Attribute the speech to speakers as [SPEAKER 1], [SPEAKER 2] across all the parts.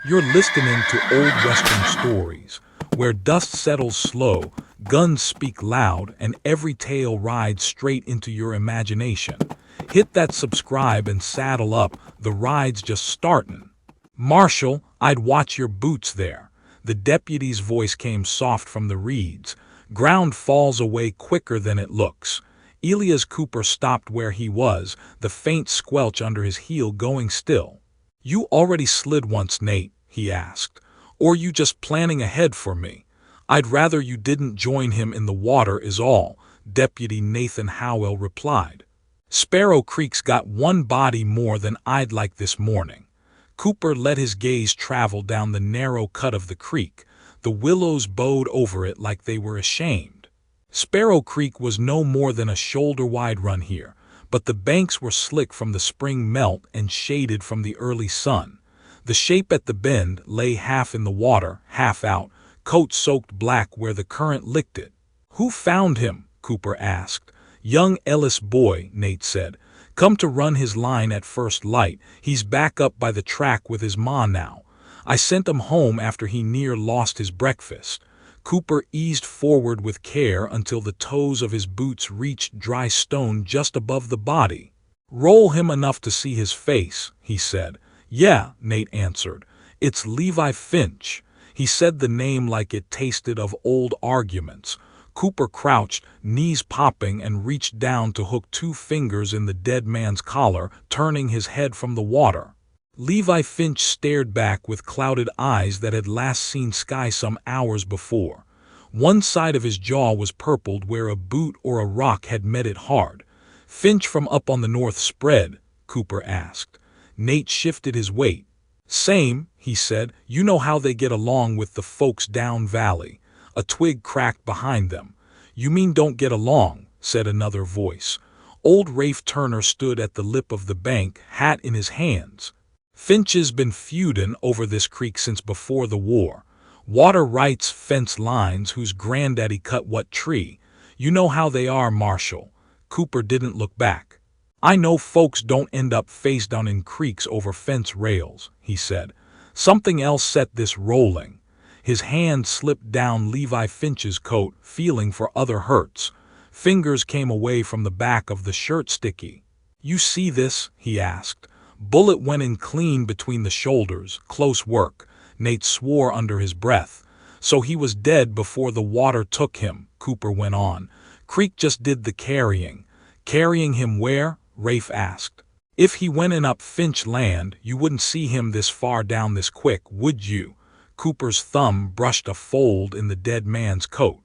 [SPEAKER 1] You're listening to old Western stories, where dust settles slow, guns speak loud, and every tale rides straight into your imagination. Hit that subscribe and saddle up, the ride's just startin'. Marshal, I'd watch your boots there. The deputy's voice came soft from the reeds. Ground falls away quicker than it looks. Elias Cooper stopped where he was, the faint squelch under his heel going still. You already slid once, Nate, he asked. Or you just planning ahead for me? I'd rather you didn't join him in the water is all, Deputy Nathan Howell replied. Sparrow Creek's got one body more than I'd like this morning. Cooper let his gaze travel down the narrow cut of the creek. The willows bowed over it like they were ashamed. Sparrow Creek was no more than a shoulder-wide run here, but the banks were slick from the spring melt and shaded from the early sun. The shape at the bend lay half in the water, half out, coat soaked black where the current licked it. Who found him? Cooper asked. Young Ellis boy, Nate said. Come to run his line at first light. He's back up by the track with his ma now. I sent him home after he near lost his breakfast. Cooper eased forward with care until the toes of his boots reached dry stone just above the body. Roll him enough to see his face, he said. Yeah, Nate answered. It's Levi Finch. He said the name like it tasted of old arguments. Cooper crouched, knees popping, and reached down to hook 2 fingers in the dead man's collar, turning his head from the water. Levi Finch stared back with clouded eyes that had last seen sky some hours before. One side of his jaw was purpled where a boot or a rock had met it hard. Finch from up on the north spread? Cooper asked. Nate shifted his weight. Same, he said. You know how they get along with the folks down valley. A twig cracked behind them. You mean don't get along, said another voice. Old Rafe Turner stood at the lip of the bank, hat in his hands. Finch's been feudin' over this creek since before the war. Water rights, fence lines, whose granddaddy cut what tree. You know how they are, Marshal. Cooper didn't look back. I know folks don't end up face down in creeks over fence rails, he said. Something else set this rolling. His hand slipped down Levi Finch's coat, feeling for other hurts. Fingers came away from the back of the shirt sticky. You see this? He asked. Bullet went in clean between the shoulders. Close work. Nate swore under his breath. So he was dead before the water took him, Cooper went on. Creek just did the carrying. Carrying him where? Rafe asked. If he went in up Finch land, you wouldn't see him this far down this quick, would you? Cooper's thumb brushed a fold in the dead man's coat.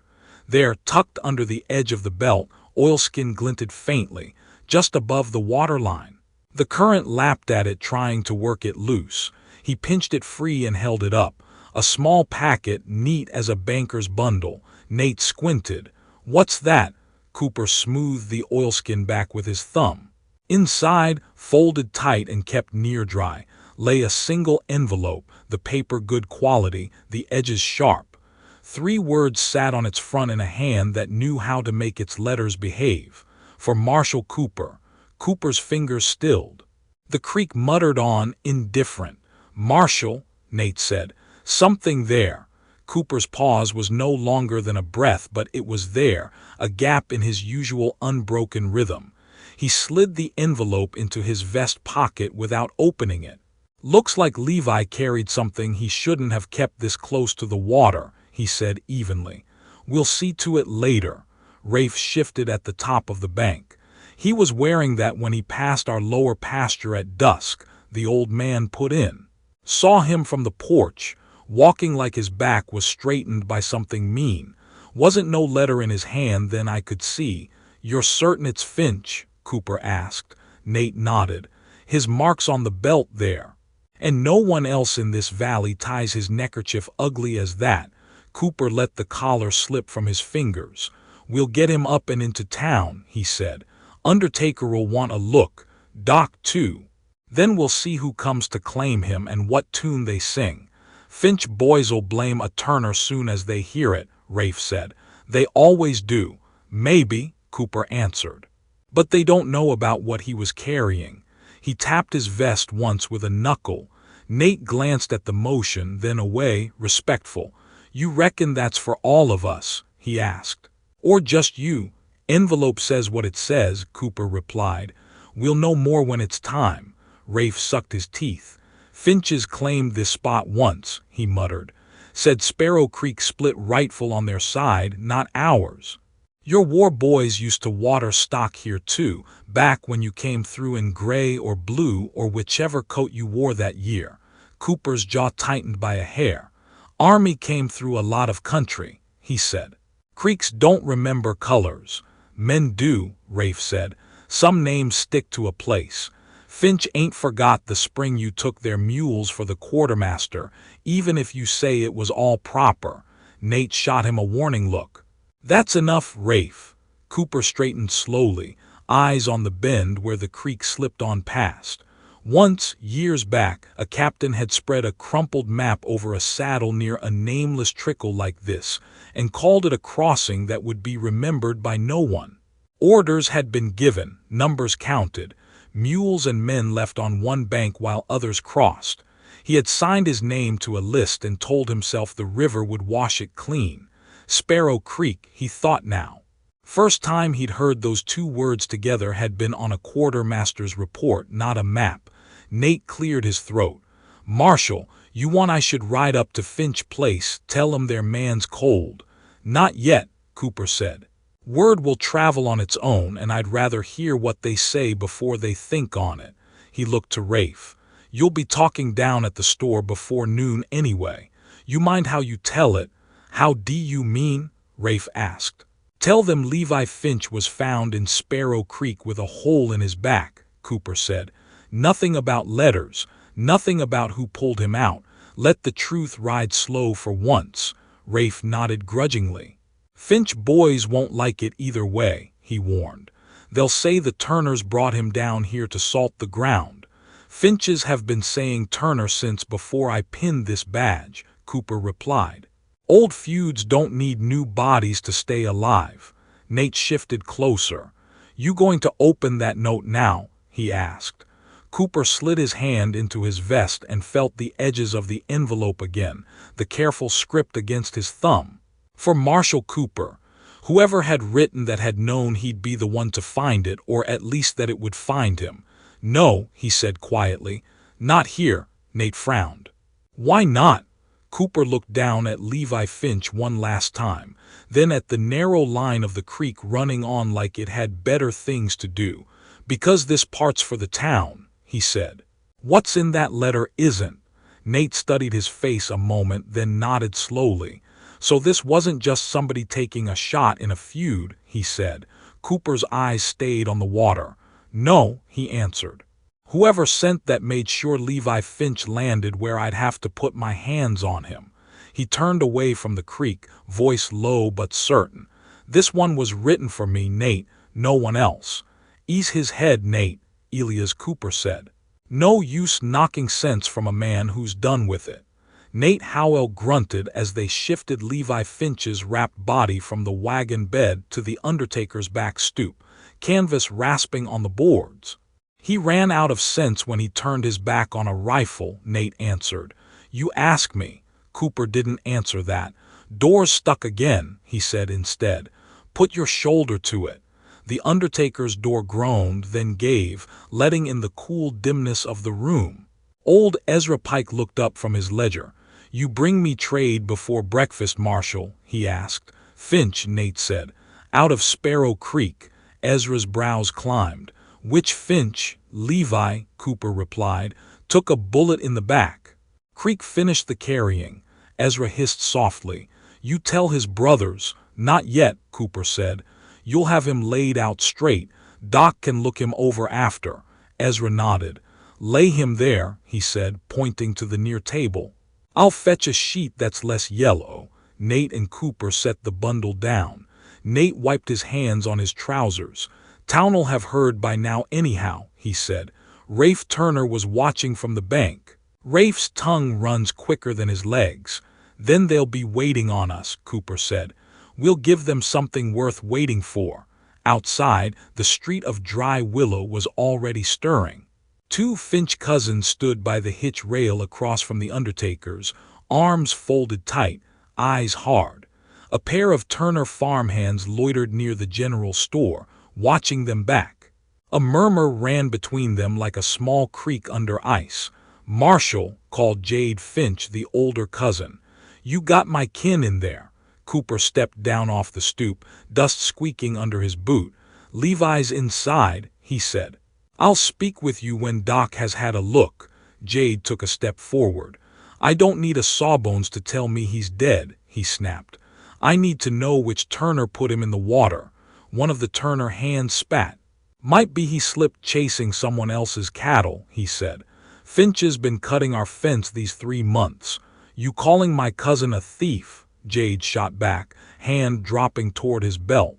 [SPEAKER 1] There, tucked under the edge of the belt, oilskin glinted faintly, just above the waterline. The current lapped at it, trying to work it loose. He pinched it free and held it up. A small packet, neat as a banker's bundle. Nate squinted. What's that? Cooper smoothed the oilskin back with his thumb. Inside, folded tight and kept near dry, lay a single envelope, the paper good quality, the edges sharp. 3 words sat on its front in a hand that knew how to make its letters behave. For Marshal Cooper. Cooper's fingers stilled. The creek muttered on, indifferent. Marshal, Nate said. Something there. Cooper's pause was no longer than a breath, but it was there, a gap in his usual unbroken rhythm. He slid the envelope into his vest pocket without opening it. Looks like Levi carried something he shouldn't have kept this close to the water, he said evenly. We'll see to it later. Rafe shifted at the top of the bank. He was wearing that when he passed our lower pasture at dusk, the old man put in. Saw him from the porch, walking like his back was straightened by something mean. Wasn't no letter in his hand then I could see. You're certain it's Finch? Cooper asked. Nate nodded. His mark's on the belt there. And no one else in this valley ties his neckerchief ugly as that. Cooper let the collar slip from his fingers. We'll get him up and into town, he said. Undertaker'll want a look. Doc too. Then we'll see who comes to claim him and what tune they sing. Finch boys'll blame a Turner soon as they hear it, Rafe said. They always do. Maybe, Cooper answered. But they don't know about what he was carrying. He tapped his vest once with a knuckle. Nate glanced at the motion, then away, respectful. You reckon that's for all of us? He asked. Or just you? Envelope says what it says, Cooper replied. We'll know more when it's time. Rafe sucked his teeth. Finches claimed this spot once, he muttered. Said Sparrow Creek split rightful on their side, not ours. Your war boys used to water stock here too, back when you came through in gray or blue or whichever coat you wore that year. Cooper's jaw tightened by a hair. Army came through a lot of country, he said. Creeks don't remember colors. Men do, Rafe said. Some names stick to a place. Finch ain't forgot the spring you took their mules for the quartermaster, even if you say it was all proper. Nate shot him a warning look. That's enough, Rafe. Cooper straightened slowly, eyes on the bend where the creek slipped on past. Once, years back, a captain had spread a crumpled map over a saddle near a nameless trickle like this, and called it a crossing that would be remembered by no one. Orders had been given, numbers counted, mules and men left on one bank while others crossed. He had signed his name to a list and told himself the river would wash it clean. Sparrow Creek, he thought now. First time he'd heard those two words together had been on a quartermaster's report, not a map. Nate cleared his throat. Marshal, you want I should ride up to Finch Place, tell 'em their man's cold? Not yet, Cooper said. Word will travel on its own, and I'd rather hear what they say before they think on it. He looked to Rafe. You'll be talking down at the store before noon anyway. You mind how you tell it? How do you mean? Rafe asked. Tell them Levi Finch was found in Sparrow Creek with a hole in his back, Cooper said. Nothing about letters, nothing about who pulled him out. Let the truth ride slow for once. Rafe nodded grudgingly. Finch boys won't like it either way, he warned. They'll say the Turners brought him down here to salt the ground. Finches have been saying Turner since before I pinned this badge, Cooper replied. Old feuds don't need new bodies to stay alive. Nate shifted closer. You going to open that note now? He asked. Cooper slid his hand into his vest and felt the edges of the envelope again, the careful script against his thumb. For Marshal Cooper. Whoever had written that had known he'd be the one to find it, or at least that it would find him. No, he said quietly. Not here, Nate frowned. Why not? Cooper looked down at Levi Finch one last time, then at the narrow line of the creek running on like it had better things to do. Because this part's for the town, he said. What's in that letter isn't. Nate studied his face a moment, then nodded slowly. So this wasn't just somebody taking a shot in a feud, he said. Cooper's eyes stayed on the water. No, he answered. Whoever sent that made sure Levi Finch landed where I'd have to put my hands on him. He turned away from the creek, voice low but certain. This one was written for me, Nate, no one else. Ease his head, Nate, Elias Cooper said. No use knocking sense from a man who's done with it. Nate Howell grunted as they shifted Levi Finch's wrapped body from the wagon bed to the undertaker's back stoop, canvas rasping on the boards. He ran out of sense when he turned his back on a rifle, Nate answered. You ask me. Cooper didn't answer that. Door's stuck again, he said instead. Put your shoulder to it. The undertaker's door groaned, then gave, letting in the cool dimness of the room. Old Ezra Pike looked up from his ledger. You bring me trade before breakfast, Marshal? He asked. Finch, Nate said. Out of Sparrow Creek. Ezra's brows climbed. Which Finch? Levi, Cooper replied. Took a bullet in the back. Creek finished the carrying. Ezra hissed softly. You tell his brothers. Not yet, Cooper said. You'll have him laid out straight. Doc can look him over after. Ezra nodded. Lay him there, he said, pointing to the near table. I'll fetch a sheet that's less yellow. Nate and Cooper set the bundle down. Nate wiped his hands on his trousers. Town'll have heard by now anyhow, he said. Rafe Turner was watching from the bank. Rafe's tongue runs quicker than his legs. Then they'll be waiting on us, Cooper said. We'll give them something worth waiting for. Outside, the street of dry willow was already stirring. Two Finch cousins stood by the hitch rail across from the undertaker's, arms folded tight, eyes hard. A pair of Turner farmhands loitered near the general store, watching them back. A murmur ran between them like a small creek under ice. "Marshal," called Jade Finch, the older cousin. "You got my kin in there." Cooper stepped down off the stoop, dust squeaking under his boot. "Levi's inside," he said. "I'll speak with you when Doc has had a look." Jade took a step forward. "I don't need a sawbones to tell me he's dead," he snapped. "I need to know which Turner put him in the water." One of the Turner hands spat. "Might be he slipped chasing someone else's cattle," he said. "Finch has been cutting our fence these 3 months. You calling my cousin a thief?" Jade shot back, hand dropping toward his belt.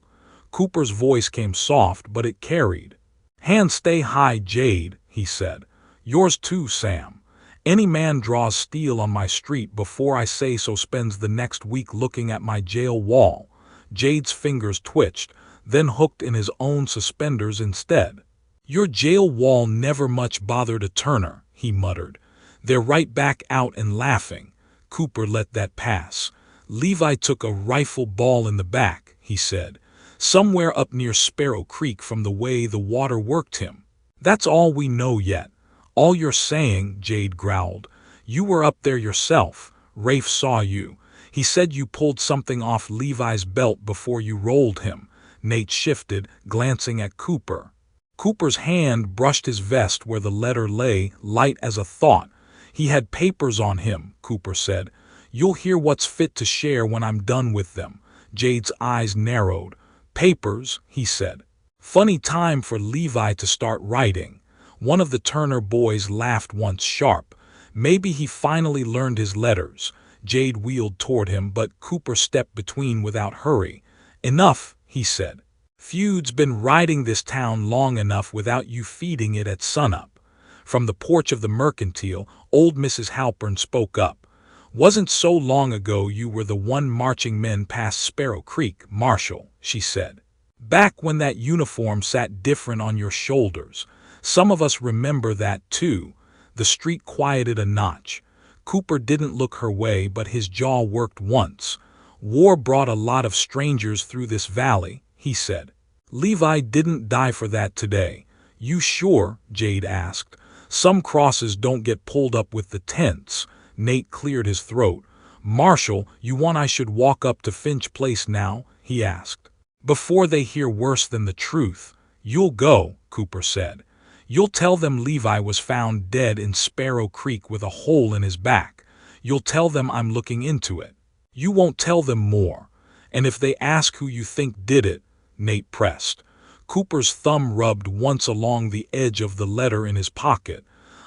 [SPEAKER 1] Cooper's voice came soft, but it carried. "Hand stay high, Jade," he said. "Yours too, Sam. Any man draws steel on my street before I say so spends the next week looking at my jail wall." Jade's fingers twitched, then hooked in his own suspenders instead. "Your jail wall never much bothered a Turner," he muttered. "They're right back out and laughing." Cooper let that pass. "Levi took a rifle ball in the back," he said. "Somewhere up near Sparrow Creek from the way the water worked him. That's all we know yet." "All you're saying," Jade growled. "You were up there yourself. Rafe saw you. He said you pulled something off Levi's belt before you rolled him." Nate shifted, glancing at Cooper. Cooper's hand brushed his vest where the letter lay, light as a thought. "He had papers on him," Cooper said. "You'll hear what's fit to share when I'm done with them." Jade's eyes narrowed. "Papers," he said. "Funny time for Levi to start writing." One of the Turner boys laughed once sharp. "Maybe he finally learned his letters." Jade wheeled toward him, but Cooper stepped between without hurry. "Enough," he said. "Feuds been riding this town long enough without you feeding it at sunup." From the porch of the Mercantile, old Mrs. Halpern spoke up. "Wasn't so long ago you were the one marching men past Sparrow Creek, Marshal," she said. "Back when that uniform sat different on your shoulders. Some of us remember that too." The street quieted a notch. Cooper didn't look her way, but his jaw worked once. "War brought a lot of strangers through this valley," he said. "Levi didn't die for that today." "You sure?" Jade asked. "Some crosses don't get pulled up with the tents." Nate cleared his throat. "Marshal, you want I should walk up to Finch Place now?" he asked. "Before they hear worse than the truth." "You'll go," Cooper said. "You'll tell them Levi was found dead in Sparrow Creek with a hole in his back. You'll tell them I'm looking into it. You won't tell them more. And if they ask who you think did it," Nate pressed. Cooper's thumb rubbed once along the edge of the letter in his pocket.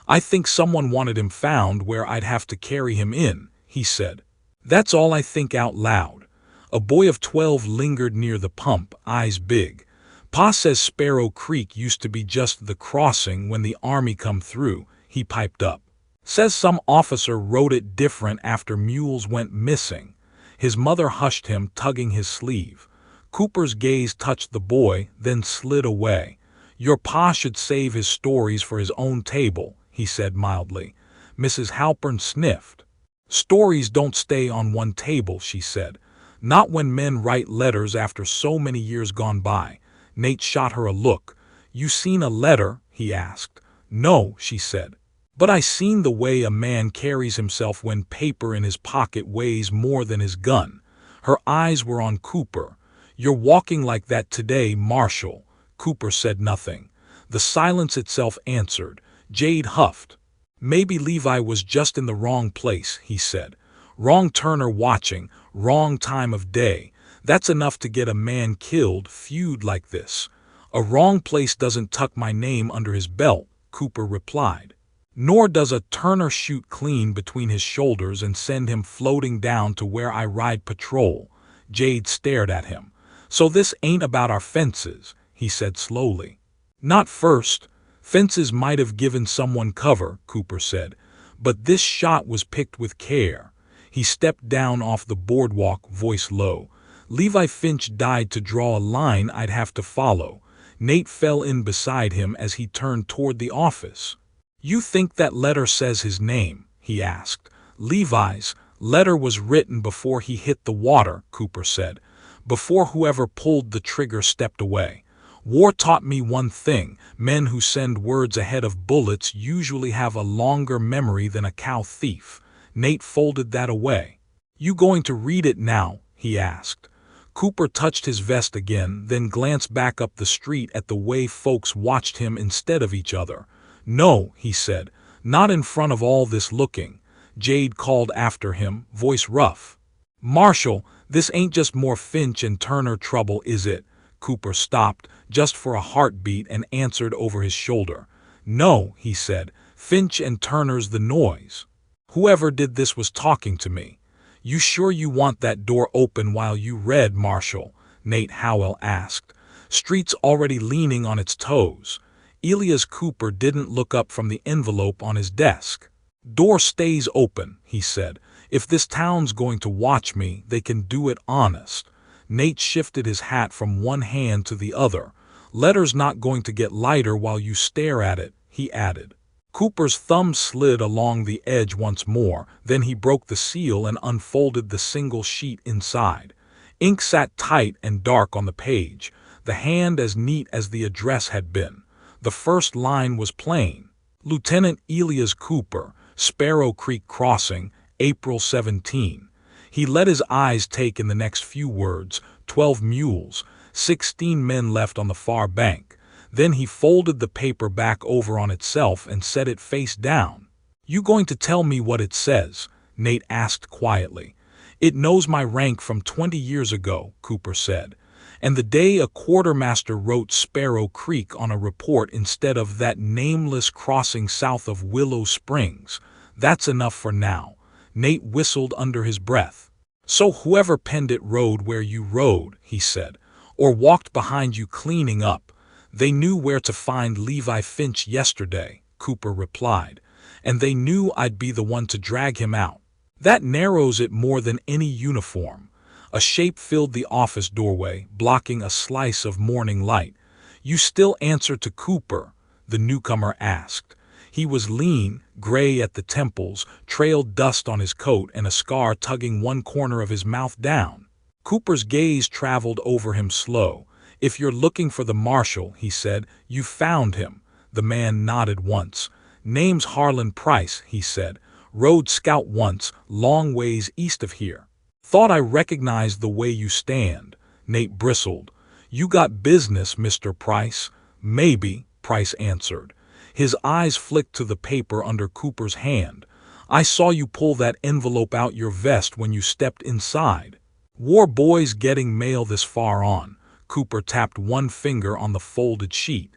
[SPEAKER 1] "I think someone wanted him found where I'd have to carry him in," he said. "That's all I think out loud." A boy of 12 lingered near the pump, eyes big. "Pa says Sparrow Creek used to be just the crossing when the army come through," he piped up. "Says some officer wrote it different after mules went missing." His mother hushed him, tugging his sleeve. Cooper's gaze touched the boy, then slid away. "Your pa should save his stories for his own table," he said mildly. Mrs. Halpern sniffed. "Stories don't stay on one table," she said. "Not when men write letters after so many years gone by." Nate shot her a look. "You seen a letter?" he asked. "No," she said. "But I seen the way a man carries himself when paper in his pocket weighs more than his gun." Her eyes were on Cooper. "You're walking like that today, Marshal." Cooper said nothing. The silence itself answered. Jade huffed. "Maybe Levi was just in the wrong place," he said. "Wrong Turner watching, wrong time of day. That's enough to get a man killed, feud like this." "A wrong place doesn't tuck my name under his belt," Cooper replied. "Nor does a Turner shoot clean between his shoulders and send him floating down to where I ride patrol." Jade stared at him. "So this ain't about our fences," he said slowly. "Not first. Fences might have given someone cover," Cooper said. "But this shot was picked with care." He stepped down off the boardwalk, voice low. "Levi Finch died to draw a line I'd have to follow." Nate fell in beside him as he turned toward the office. "You think that letter says his name?" he asked. "Levi's letter was written before he hit the water," Cooper said. "Before whoever pulled the trigger stepped away. War taught me one thing: men who send words ahead of bullets usually have a longer memory than a cow thief." Nate folded that away. "You going to read it now?" he asked. Cooper touched his vest again, then glanced back up the street at the way folks watched him instead of each other. "No," he said, "not in front of all this looking." Jade called after him, voice rough. "Marshal, this ain't just more Finch and Turner trouble, is it?" Cooper stopped, just for a heartbeat, and answered over his shoulder. "No," he said, "Finch and Turner's the noise. Whoever did this was talking to me." "You sure you want that door open while you read, Marshal?" Nate Howell asked. "Street's already leaning on its toes." Elias Cooper didn't look up from the envelope on his desk. "Door stays open," he said. "If this town's going to watch me, they can do it honest." Nate shifted his hat from one hand to the other. "Letter's not going to get lighter while you stare at it," he added. Cooper's thumb slid along the edge once more, then he broke the seal and unfolded the single sheet inside. Ink sat tight and dark on the page, the hand as neat as the address had been. The first line was plain: "Lieutenant Elias Cooper, Sparrow Creek Crossing, April 17. He let his eyes take in the next few words: 12 mules, 16 men left on the far bank. Then he folded the paper back over on itself and set it face down. "You going to tell me what it says?" Nate asked quietly. "It knows my rank from 20 years ago," Cooper said. "And the day a quartermaster wrote Sparrow Creek on a report instead of that nameless crossing south of Willow Springs. That's enough for now." Nate whistled under his breath. "So whoever penned it rode where you rode," he said, "or walked behind you cleaning up. They knew where to find Levi Finch yesterday," Cooper replied, "and they knew I'd be the one to drag him out. That narrows it more than any uniform." A shape filled the office doorway, blocking a slice of morning light. "You still answer to Cooper?" the newcomer asked. He was lean, gray at the temples, trailed dust on his coat, and a scar tugging one corner of his mouth down. Cooper's gaze traveled over him slow. "If you're looking for the marshal," he said, "you found him." The man nodded once. "Name's Harlan Price," he said. "Rode scout once, long ways east of here. Thought I recognized the way you stand." Nate bristled. "You got business, Mr. Price?" "Maybe," Price answered. His eyes flicked to the paper under Cooper's hand. "I saw you pull that envelope out your vest when you stepped inside. War boys getting mail this far on." Cooper tapped one finger on the folded sheet.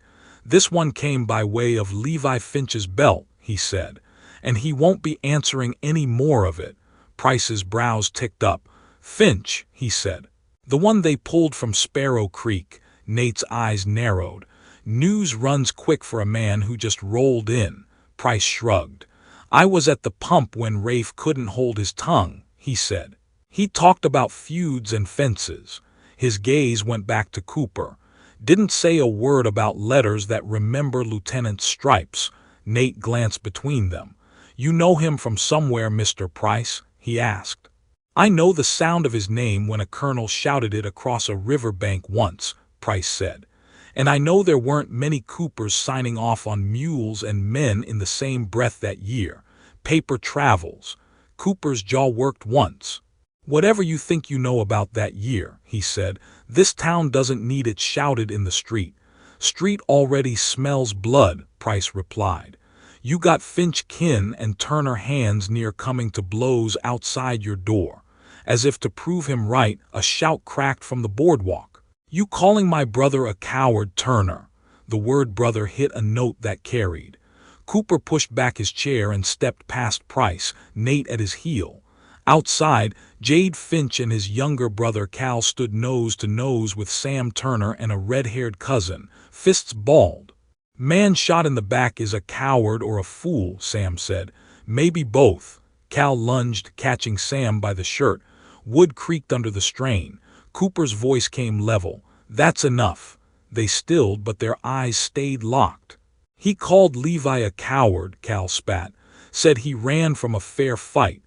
[SPEAKER 1] "This one came by way of Levi Finch's belt," he said. "And he won't be answering any more of it." Price's brows ticked up. "Finch," he said. "The one they pulled from Sparrow Creek." Nate's eyes narrowed. "News runs quick for a man who just rolled in." Price shrugged. "I was at the pump when Rafe couldn't hold his tongue," he said. "He talked about feuds and fences." His gaze went back to Cooper. "Didn't say a word about letters that remember Lieutenant's stripes." Nate glanced between them. "You know him from somewhere, Mr. Price?" he asked. "I know the sound of his name when a colonel shouted it across a riverbank once," Price said. "And I know there weren't many Coopers signing off on mules and men in the same breath that year. Paper travels." Cooper's jaw worked once. "Whatever you think you know about that year," he said, "this town doesn't need it shouted in the street." "Street already smells blood," Price replied. "You got Finch kin and Turner hands near coming to blows outside your door." As if to prove him right, a shout cracked from the boardwalk. "You calling my brother a coward, Turner?" The word brother hit a note that carried. Cooper pushed back his chair and stepped past Price, Nate at his heel. Outside, Jade Finch and his younger brother Cal stood nose to nose with Sam Turner and a red-haired cousin, fists balled. "Man shot in the back is a coward or a fool," Sam said. "Maybe both." Cal lunged, catching Sam by the shirt. Wood creaked under the strain. Cooper's voice came level. "That's enough." They stilled, but their eyes stayed locked. He called Levi a coward, Cal spat. Said he ran from a fair fight.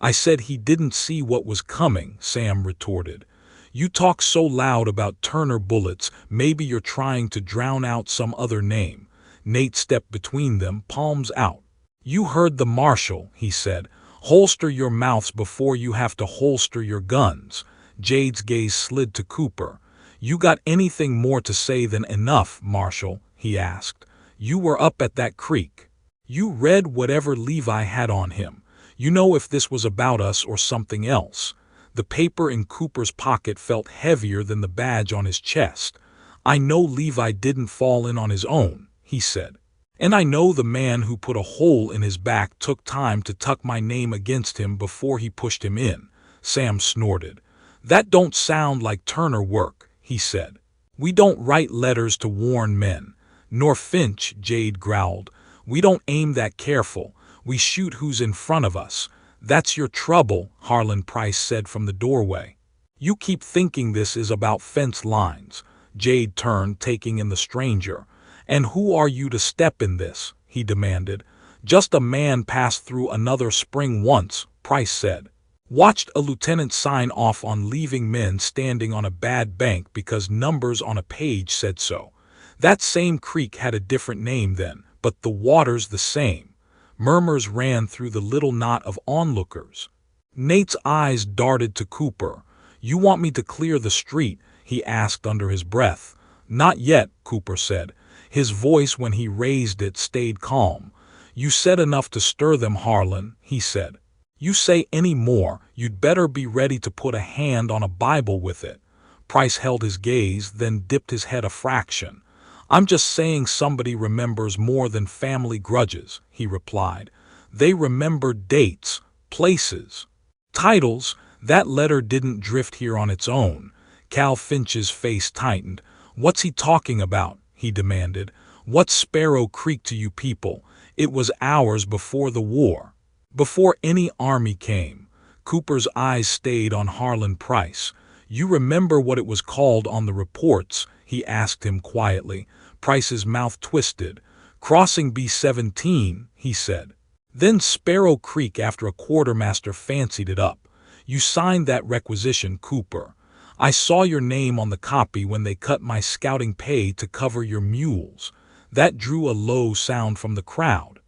[SPEAKER 1] I said he didn't see what was coming, Sam retorted. You talk so loud about Turner bullets, maybe you're trying to drown out some other name. Nate stepped between them, palms out. You heard the marshal, he said. Holster your mouths before you have to holster your guns. Jade's gaze slid to Cooper. You got anything more to say than enough, Marshal? He asked. You were up at that creek. You read whatever Levi had on him. You know if this was about us or something else. The paper in Cooper's pocket felt heavier than the badge on his chest. I know Levi didn't fall in on his own, he said. And I know the man who put a hole in his back took time to tuck my name against him before he pushed him in. Sam snorted. That don't sound like Turner work, he said. We don't write letters to warn men. Nor Finch, Jade growled. We don't aim that careful. We shoot who's in front of us. That's your trouble, Harlan Price said from the doorway. You keep thinking this is about fence lines. Jade turned, taking in the stranger. And who are you to step in this? He demanded. Just a man passed through another spring once, Price said. Watched a lieutenant sign off on leaving men standing on a bad bank because numbers on a page said so. That same creek had a different name then, but the water's the same. Murmurs ran through the little knot of onlookers. Nate's eyes darted to Cooper. You want me to clear the street? He asked under his breath. Not yet, Cooper said. His voice, when he raised it, stayed calm. You said enough to stir them, Harlan, he said. You say any more, you'd better be ready to put a hand on a Bible with it. Price held his gaze, then dipped his head a fraction. I'm just saying somebody remembers more than family grudges, he replied. They remember dates, places, titles. That letter didn't drift here on its own. Cal Finch's face tightened. What's he talking about? He demanded. What's Sparrow Creek to you people? It was hours before the war. Before any army came. Cooper's eyes stayed on Harlan Price. You remember what it was called on the reports? He asked him quietly. Price's mouth twisted. Crossing B-17, he said. Then Sparrow Creek after a quartermaster fancied it up. You signed that requisition, Cooper. I saw your name on the copy when they cut my scouting pay to cover your mules. That drew a low sound from the crowd.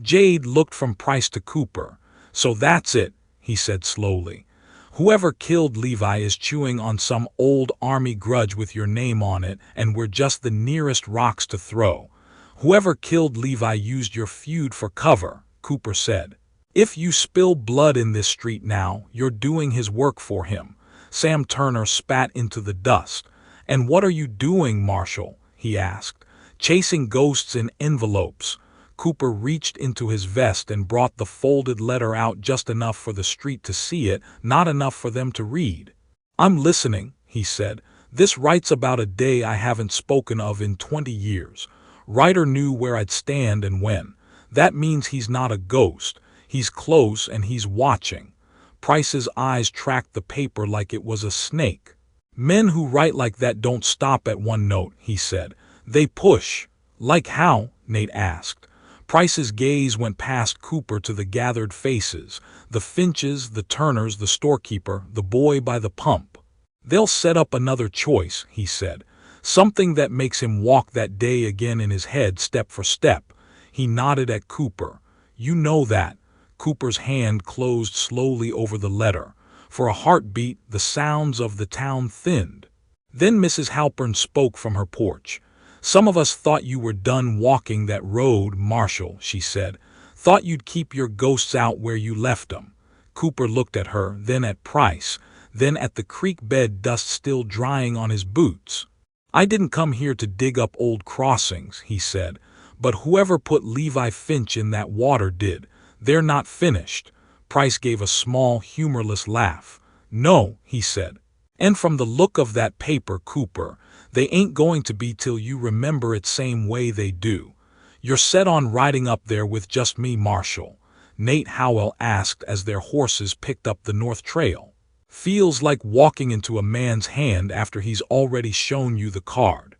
[SPEAKER 1] Jade looked from Price to Cooper. So that's it, he said slowly. Whoever killed Levi is chewing on some old army grudge with your name on it, and we're just the nearest rocks to throw. Whoever killed Levi used your feud for cover, Cooper said. If you spill blood in this street now, you're doing his work for him. Sam Turner spat into the dust. And what are you doing, Marshal? He asked. Chasing ghosts in envelopes. Cooper reached into his vest and brought the folded letter out just enough for the street to see it, not enough for them to read. I'm listening, he said. This writes about a day I haven't spoken of in 20 years. Writer knew where I'd stand and when. That means he's not a ghost. He's close and he's watching. Price's eyes tracked the paper like it was a snake. Men who write like that don't stop at one note, he said. They push. Like how? Nate asked. Price's gaze went past Cooper to the gathered faces, the Finches, the Turners, the storekeeper, the boy by the pump. They'll set up another choice, he said. Something that makes him walk that day again in his head step for step. He nodded at Cooper. You know that. Cooper's hand closed slowly over the letter. For a heartbeat, the sounds of the town thinned. Then Mrs. Halpern spoke from her porch. Some of us thought you were done walking that road, Marshal, she said. Thought you'd keep your ghosts out where you left them. Cooper looked at her, then at Price, then at the creek bed dust still drying on his boots. I didn't come here to dig up old crossings, he said, but whoever put Levi Finch in that water did. They're not finished. Price gave a small, humorless laugh. No, he said. And from the look of that paper, Cooper, they ain't going to be till you remember it same way they do. You're set on riding up there with just me, Marshal? Nate Howell asked as their horses picked up the north trail. Feels like walking into a man's hand after he's already shown you the card.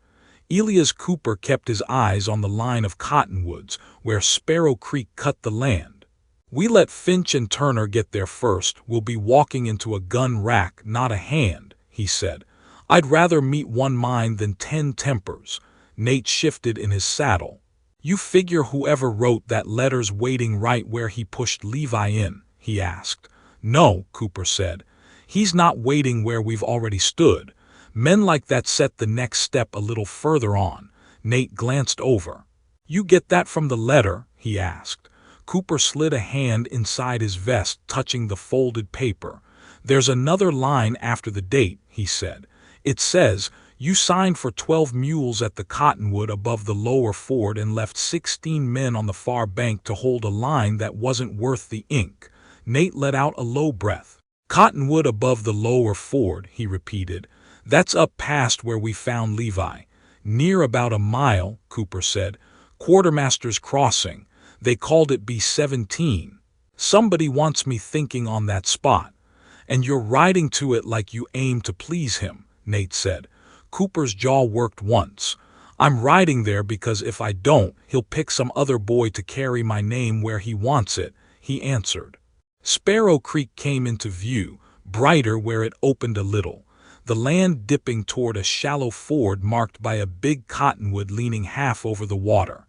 [SPEAKER 1] Elias Cooper kept his eyes on the line of cottonwoods where Sparrow Creek cut the land. "We let Finch and Turner get there first. We'll be walking into a gun rack, not a hand," he said. "I'd rather meet one mind than 10 tempers." Nate shifted in his saddle. "You figure whoever wrote that letter's waiting right where he pushed Levi in?" he asked. "No," Cooper said. "He's not waiting where we've already stood. Men like that set the next step a little further on." Nate glanced over. "You get that from the letter?" he asked. Cooper slid a hand inside his vest, touching the folded paper. "There's another line after the date," he said. "It says, 'You signed for 12 mules at the cottonwood above the lower ford and left 16 men on the far bank to hold a line that wasn't worth the ink.'" Nate let out a low breath. "Cottonwood above the lower ford," he repeated. "That's up past where we found Levi." "Near about a mile," Cooper said. "Quartermaster's Crossing. They called it B-17. Somebody wants me thinking on that spot." "And you're riding to it like you aim to please him," Nate said. Cooper's jaw worked once. "I'm riding there because if I don't, he'll pick some other boy to carry my name where he wants it," he answered. Sparrow Creek came into view, brighter where it opened a little, the land dipping toward a shallow ford marked by a big cottonwood leaning half over the water.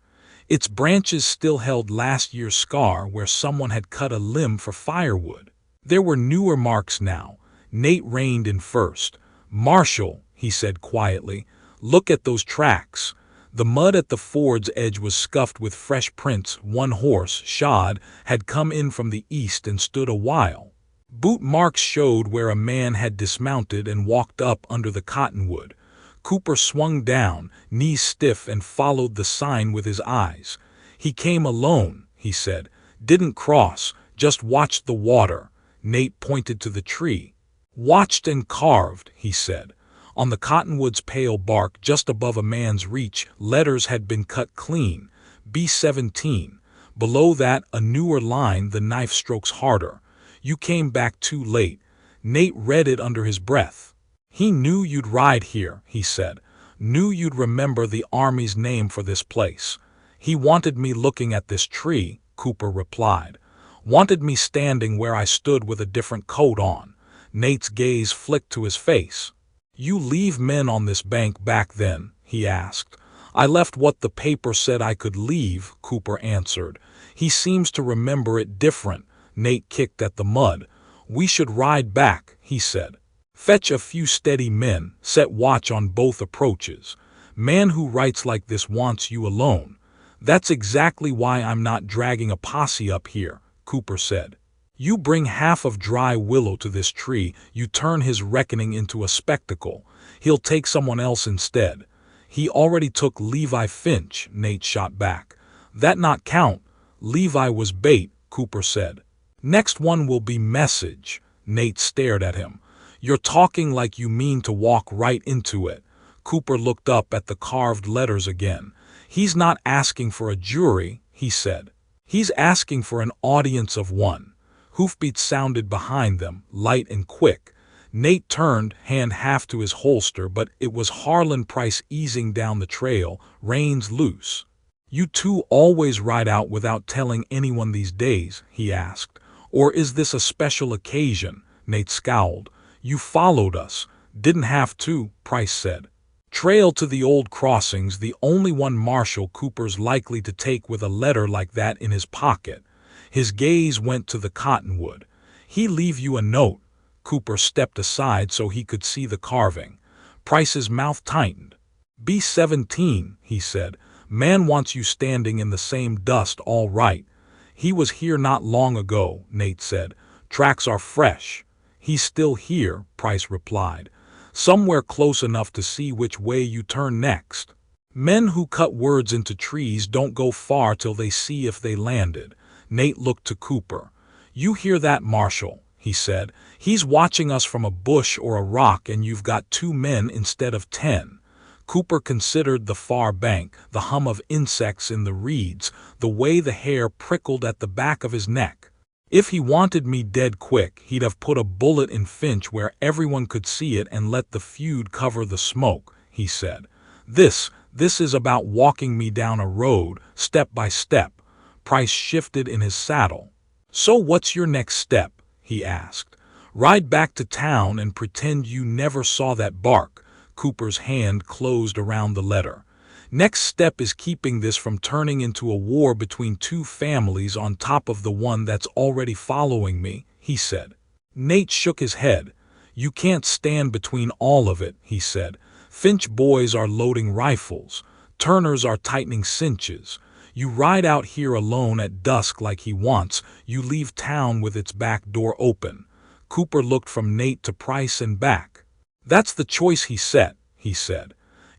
[SPEAKER 1] Its branches still held last year's scar where someone had cut a limb for firewood. There were newer marks now. Nate reined in first. "Marshal," he said quietly, "look at those tracks." The mud at the ford's edge was scuffed with fresh prints. One horse, shod, had come in from the east and stood a while. Boot marks showed where a man had dismounted and walked up under the cottonwood. Cooper swung down, knees stiff, and followed the sign with his eyes. "He came alone," he said. "Didn't cross, just watched the water." Nate pointed to the tree. "Watched and carved," he said. On the cottonwood's pale bark just above a man's reach, letters had been cut clean. B-17. Below that, a newer line, the knife strokes harder. "You came back too late." Nate read it under his breath. "He knew you'd ride here," he said. "Knew you'd remember the Army's name for this place." "He wanted me looking at this tree," Cooper replied. "Wanted me standing where I stood with a different coat on." Nate's gaze flicked to his face. "You leave men on this bank back then?" he asked. "I left what the paper said I could leave," Cooper answered. "He seems to remember it different." Nate kicked at the mud. "We should ride back," he said. "Fetch a few steady men, set watch on both approaches. Man who writes like this wants you alone." "That's exactly why I'm not dragging a posse up here," Cooper said. "You bring half of Dry Willow to this tree, you turn his reckoning into a spectacle. He'll take someone else instead." "He already took Levi Finch," Nate shot back. "That not count." "Levi was bait," Cooper said. "Next one will be Message." Nate stared at him. "You're talking like you mean to walk right into it." Cooper looked up at the carved letters again. "He's not asking for a jury," he said. "He's asking for an audience of one." Hoofbeats sounded behind them, light and quick. Nate turned, hand half to his holster, but it was Harlan Price easing down the trail, reins loose. "You two always ride out without telling anyone these days?" he asked. "Or is this a special occasion?" Nate scowled. "You followed us." "Didn't have to," Price said. "Trail to the old crossings, the only one Marshal Cooper's likely to take with a letter like that in his pocket." His gaze went to the cottonwood. "He leave you a note?" Cooper stepped aside so he could see the carving. Price's mouth tightened. "B-17, he said. "Man wants you standing in the same dust all right." "He was here not long ago," Nate said. "Tracks are fresh." "He's still here," Price replied. "Somewhere close enough to see which way you turn next." "Men who cut words into trees don't go far till they see if they landed." Nate looked to Cooper. "You hear that, Marshal?" he said. "He's watching us from a bush or a rock, and you've got 2 men instead of 10. Cooper considered the far bank, the hum of insects in the reeds, the way the hair prickled at the back of his neck. "If he wanted me dead quick, he'd have put a bullet in Finch where everyone could see it and let the feud cover the smoke," he said. This is about walking me down a road, step by step. Price shifted in his saddle. So what's your next step? He asked. Ride back to town and pretend you never saw that bark. Cooper's hand closed around the letter. Next step is keeping this from turning into a war between two families on top of the one that's already following me, he said. Nate shook his head. You can't stand between all of it, he said. Finch boys are loading rifles. Turners are tightening cinches. You ride out here alone at dusk like he wants. You leave town with its back door open. Cooper looked from Nate to Price and back. That's the choice he set, he said.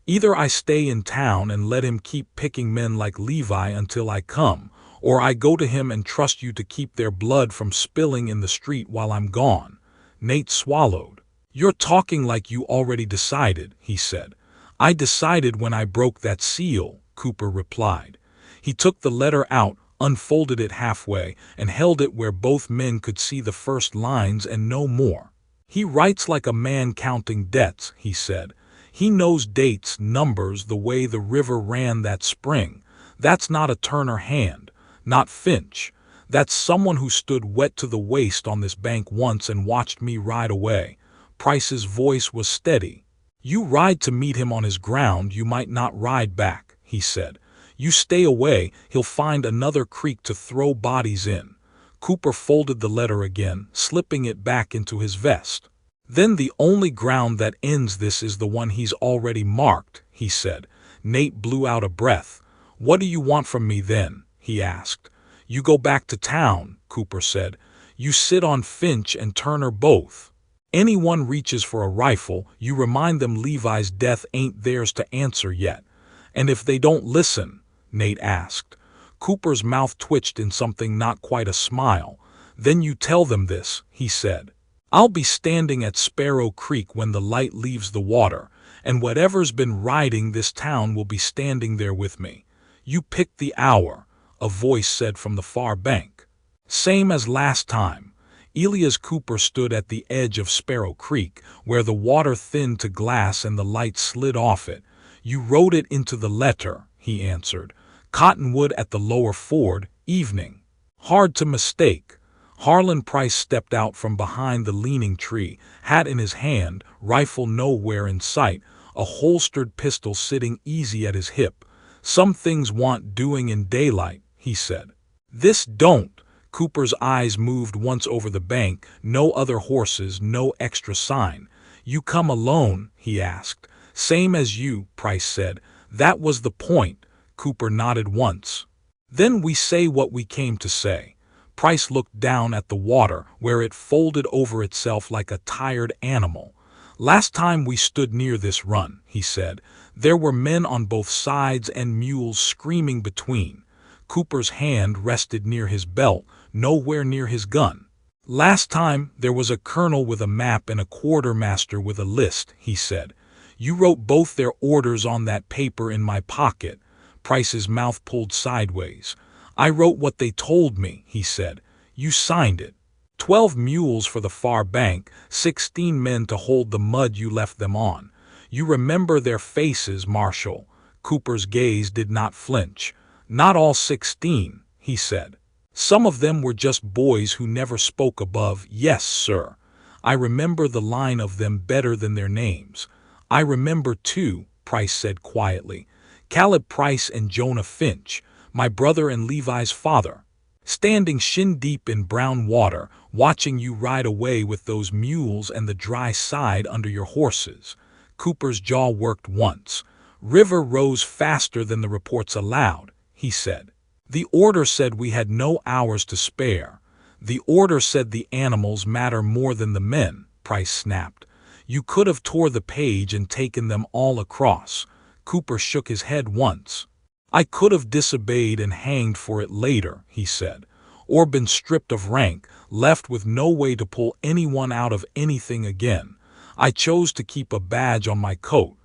[SPEAKER 1] Either I stay in town and let him keep picking men like Levi until I come, or I go to him and trust you to keep their blood from spilling in the street while I'm gone. Nate swallowed. You're talking like you already decided, he said. I decided when I broke that seal, Cooper replied. He took the letter out, unfolded it halfway, and held it where both men could see the first lines and no more. He writes like a man counting debts, he said. He knows dates, numbers, the way the river ran that spring. That's not a Turner hand, not Finch. That's someone who stood wet to the waist on this bank once and watched me ride away. Price's voice was steady. You ride to meet him on his ground, you might not ride back, he said. You stay away, he'll find another creek to throw bodies in. Cooper folded the letter again, slipping it back into his vest. Then the only ground that ends this is the one he's already marked, he said. Nate blew out a breath. What do you want from me then? He asked. You go back to town, Cooper said. You sit on Finch and Turner both. Anyone reaches for a rifle, you remind them Levi's death ain't theirs to answer yet. And if they don't listen, Nate asked. Cooper's mouth twitched in something not quite a smile. Then you tell them this, he said. I'll be standing at Sparrow Creek when the light leaves the water, and whatever's been riding this town will be standing there with me. You picked the hour, a voice said from the far bank. Same as last time. Elias Cooper stood at the edge of Sparrow Creek, where the water thinned to glass and the light slid off it. You wrote it into the letter, he answered. Cottonwood at the lower ford, evening. Hard to mistake. Harlan Price stepped out from behind the leaning tree, hat in his hand, rifle nowhere in sight, a holstered pistol sitting easy at his hip. Some things want doing in daylight, he said. This don't. Cooper's eyes moved once over the bank, no other horses, no extra sign. You come alone, he asked. Same as you, Price said. That was the point. Cooper nodded once. Then we say what we came to say. Price looked down at the water, where it folded over itself like a tired animal. Last time we stood near this run, he said, there were men on both sides and mules screaming between. Cooper's hand rested near his belt, nowhere near his gun. Last time there was a colonel with a map and a quartermaster with a list, he said. You wrote both their orders on that paper in my pocket. Price's mouth pulled sideways. I wrote what they told me, he said. You signed it. 12 mules for the far bank, 16 men to hold the mud you left them on. You remember their faces, Marshal. Cooper's gaze did not flinch. Not all 16, he said. Some of them were just boys who never spoke above, yes, sir. I remember the line of them better than their names. I remember too, Price said quietly. Caleb Price and Jonah Finch, my brother and Levi's father. Standing shin-deep in brown water, watching you ride away with those mules and the dry side under your horses. Cooper's jaw worked once. River rose faster than the reports allowed, he said. The order said we had no hours to spare. The order said the animals matter more than the men, Price snapped. You could have tore the page and taken them all across. Cooper shook his head once. I could have disobeyed and hanged for it later, he said, or been stripped of rank, left with no way to pull anyone out of anything again. I chose to keep a badge on my coat,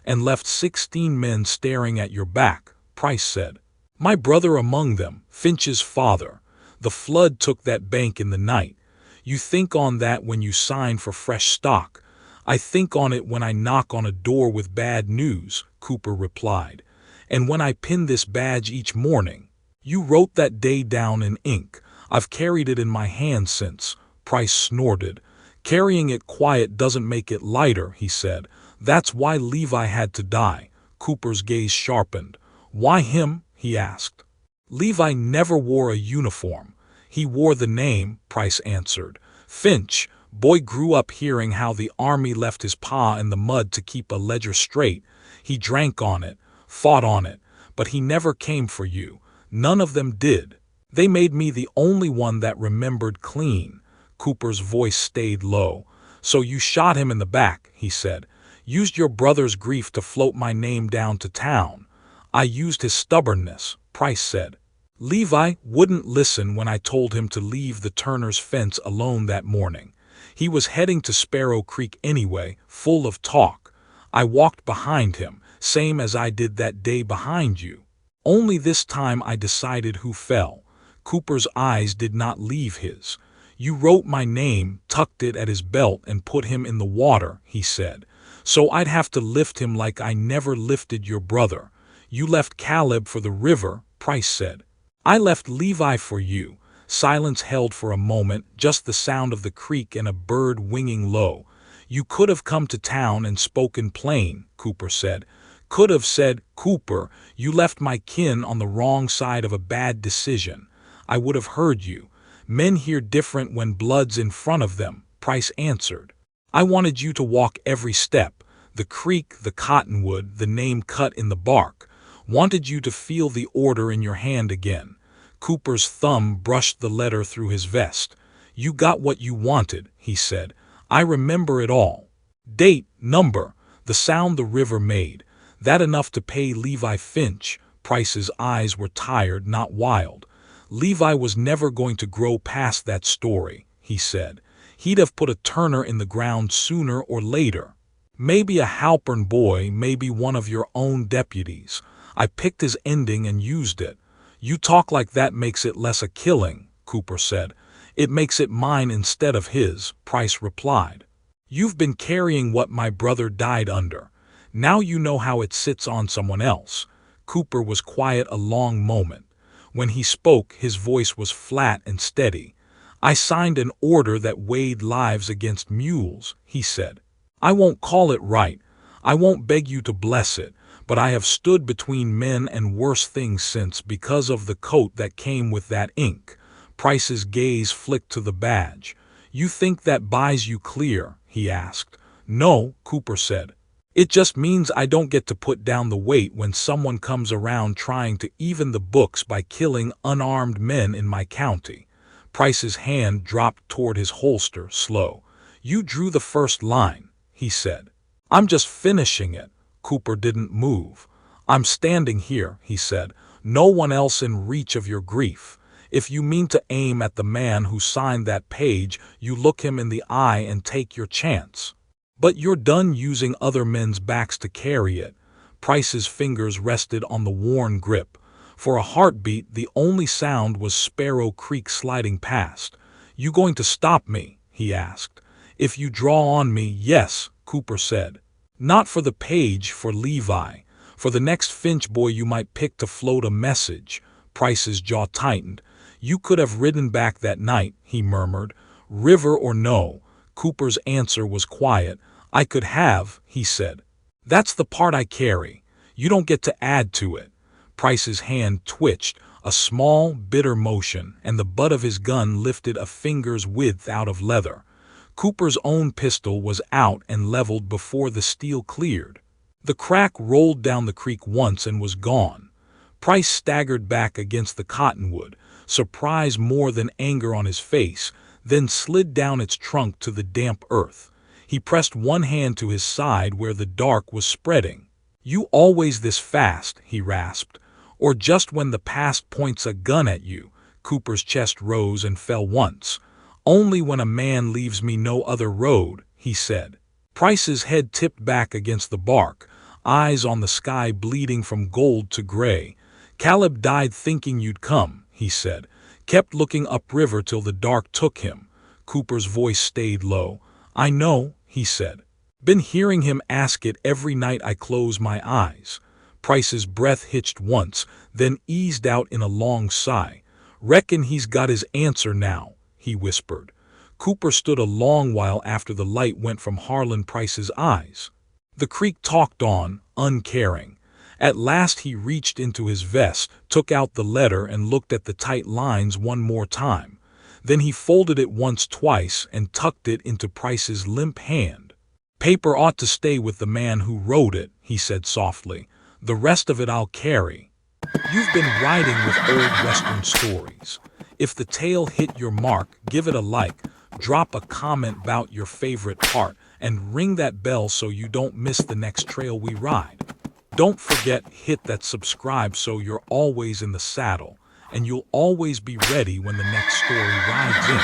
[SPEAKER 1] and left 16 men staring at your back, Price said. My brother among them, Finch's father. The flood took that bank in the night. You think on that when you sign for fresh stock. I think on it when I knock on a door with bad news, Cooper replied. And when I pin this badge each morning, you wrote that day down in ink. I've carried it in my hand since, Price snorted. Carrying it quiet doesn't make it lighter, he said. That's why Levi had to die. Cooper's gaze sharpened. Why him? He asked. Levi never wore a uniform. He wore the name, Price answered. Finch. Boy grew up hearing how the army left his pa in the mud to keep a ledger straight. He drank on it, fought on it, but he never came for you. None of them did. They made me the only one that remembered clean. Cooper's voice stayed low. So you shot him in the back, he said. Used your brother's grief to float my name down to town. I used his stubbornness, Price said. Levi wouldn't listen when I told him to leave the Turner's fence alone that morning. He was heading to Sparrow Creek anyway, full of talk. I walked behind him, same as I did that day behind you. Only this time I decided who fell. Cooper's eyes did not leave his. You wrote my name, tucked it at his belt, and put him in the water, he said. So I'd have to lift him like I never lifted your brother. You left Caleb for the river, Price said. I left Levi for you. Silence held for a moment, just the sound of the creek and a bird winging low. You could have come to town and spoken plain, Cooper said. Could have said, Cooper, you left my kin on the wrong side of a bad decision. I would have heard you. Men hear different when blood's in front of them, Price answered. I wanted you to walk every step, the creek, the cottonwood, the name cut in the bark. Wanted you to feel the order in your hand again. Cooper's thumb brushed the letter through his vest. You got what you wanted, he said. I remember it all. Date, number, the sound the river made. That enough to pay Levi Finch. Price's eyes were tired, not wild. Levi was never going to grow past that story, he said. He'd have put a Turner in the ground sooner or later. Maybe a Halpern boy, maybe one of your own deputies. I picked his ending and used it. You talk like that makes it less a killing, Cooper said. It makes it mine instead of his, Price replied. You've been carrying what my brother died under. Now you know how it sits on someone else. Cooper was quiet a long moment. When he spoke, his voice was flat and steady. I signed an order that weighed lives against mules, he said. I won't call it right. I won't beg you to bless it. But I have stood between men and worse things since because of the coat that came with that ink. Price's gaze flicked to the badge. You think that buys you clear? He asked. No, Cooper said. It just means I don't get to put down the weight when someone comes around trying to even the books by killing unarmed men in my county. Price's hand dropped toward his holster, slow. You drew the first line, he said. I'm just finishing it. Cooper didn't move. I'm standing here, he said. No one else in reach of your grief. If you mean to aim at the man who signed that page, you look him in the eye and take your chance. But you're done using other men's backs to carry it. Price's fingers rested on the worn grip. For a heartbeat, the only sound was Sparrow Creek sliding past. You going to stop me? He asked. If you draw on me, yes, Cooper said. Not for the page, for Levi. For the next Finch boy you might pick to float a message. Price's jaw tightened. You could have ridden back that night, he murmured. River or no. Cooper's answer was quiet. I could have, he said. That's the part I carry. You don't get to add to it. Price's hand twitched, a small, bitter motion, and the butt of his gun lifted a finger's width out of leather. Cooper's own pistol was out and leveled before the steel cleared. The crack rolled down the creek once and was gone. Price staggered back against the cottonwood, surprise more than anger on his face, then slid down its trunk to the damp earth. He pressed one hand to his side where the dark was spreading. You always this fast, he rasped. Or just when the past points a gun at you. Cooper's chest rose and fell once. Only when a man leaves me no other road, he said. Price's head tipped back against the bark, eyes on the sky bleeding from gold to gray. Caleb died thinking you'd come, he said. Kept looking upriver till the dark took him. Cooper's voice stayed low. I know, he said. Been hearing him ask it every night I close my eyes. Price's breath hitched once, then eased out in a long sigh. "Reckon he's got his answer now," he whispered. Cooper stood a long while after the light went from Harlan Price's eyes. The creek talked on, uncaring. At last he reached into his vest, took out the letter and looked at the tight lines one more time. Then he folded it once, twice, and tucked it into Price's limp hand. "Paper ought to stay with the man who wrote it," he said softly. "The rest of it I'll carry." You've been riding with old Western stories. If the tale hit your mark, give it a like, drop a comment about your favorite part, and ring that bell so you don't miss the next trail we ride. Don't forget, hit that subscribe so you're always in the saddle, and you'll always be ready when the next story rides in.